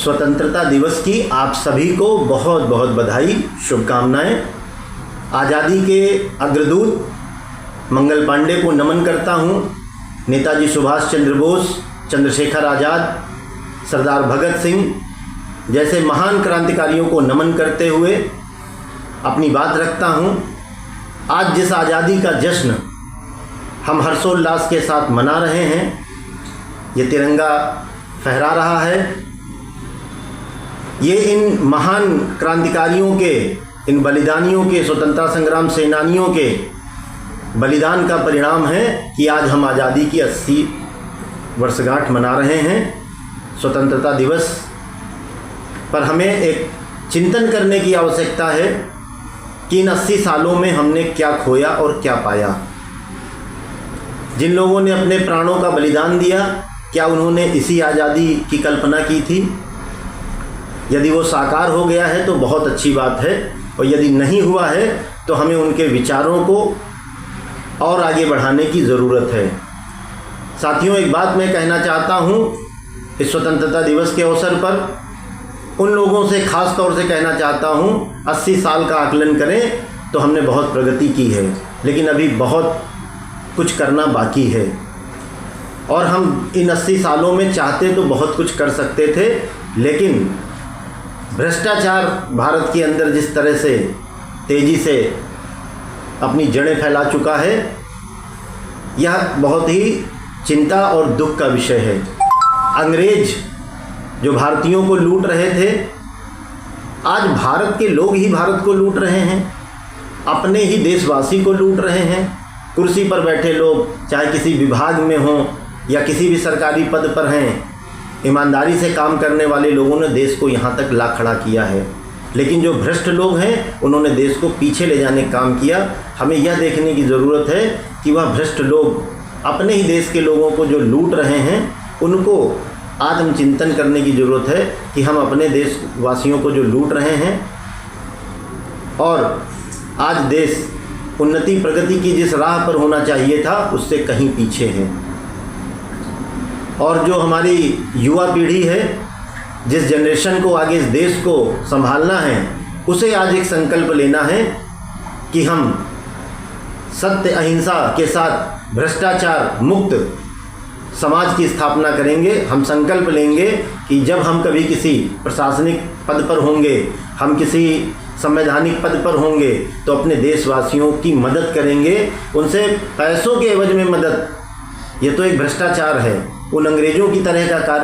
स्वतंत्रता दिवस की आप सभी को बहुत बहुत बधाई, शुभकामनाएं। आज़ादी के अग्रदूत मंगल पांडे को नमन करता हूं। नेताजी सुभाष चंद्र बोस, चंद्रशेखर आज़ाद, सरदार भगत सिंह जैसे महान क्रांतिकारियों को नमन करते हुए अपनी बात रखता हूं। आज जिस आज़ादी का जश्न हम हर्षोल्लास के साथ मना रहे हैं, ये तिरंगा फहरा रहा है, ये इन महान क्रांतिकारियों के, इन बलिदानियों के, स्वतंत्रता संग्राम सेनानियों के बलिदान का परिणाम है कि आज हम आज़ादी की 80 वर्षगांठ मना रहे हैं। स्वतंत्रता दिवस पर हमें एक चिंतन करने की आवश्यकता है कि इन 80 सालों में हमने क्या खोया और क्या पाया। जिन लोगों ने अपने प्राणों का बलिदान दिया, क्या उन्होंने इसी आज़ादी की कल्पना की थी? यदि वो साकार हो गया है तो बहुत अच्छी बात है, और यदि नहीं हुआ है तो हमें उनके विचारों को और आगे बढ़ाने की ज़रूरत है। साथियों, एक बात मैं कहना चाहता हूँ इस स्वतंत्रता दिवस के अवसर पर उन लोगों से ख़ास तौर से कहना चाहता हूँ, 80 साल का आकलन करें तो हमने बहुत प्रगति की है, लेकिन अभी बहुत कुछ करना बाकी है। और हम इन 80 सालों में चाहते तो बहुत कुछ कर सकते थे, लेकिन भ्रष्टाचार भारत के अंदर जिस तरह से तेज़ी से अपनी जड़ें फैला चुका है, यह बहुत ही चिंता और दुख का विषय है। अंग्रेज जो भारतीयों को लूट रहे थे, आज भारत के लोग ही भारत को लूट रहे हैं, अपने ही देशवासी को लूट रहे हैं। कुर्सी पर बैठे लोग, चाहे किसी विभाग में हों या किसी भी सरकारी पद पर हैं, ईमानदारी से काम करने वाले लोगों ने देश को यहाँ तक ला खड़ा किया है। लेकिन जो भ्रष्ट लोग हैं, उन्होंने देश को पीछे ले जाने का काम किया। हमें यह देखने की ज़रूरत है कि वह भ्रष्ट लोग अपने ही देश के लोगों को जो लूट रहे हैं, उनको आत्मचिंतन करने की ज़रूरत है कि हम अपने देशवासियों को जो लूट रहे हैं, और आज देश उन्नति प्रगति की जिस राह पर होना चाहिए था, उससे कहीं पीछे है। और जो हमारी युवा पीढ़ी है, जिस जनरेशन को आगे इस देश को संभालना है, उसे आज एक संकल्प लेना है कि हम सत्य अहिंसा के साथ भ्रष्टाचार मुक्त समाज की स्थापना करेंगे। हम संकल्प लेंगे कि जब हम कभी किसी प्रशासनिक पद पर होंगे, हम किसी संवैधानिक पद पर होंगे, तो अपने देशवासियों की मदद करेंगे, उनसे पैसों के एवज में मदद। ये तो एक भ्रष्टाचार है, उन अंग्रेज़ों की तरह का कार्य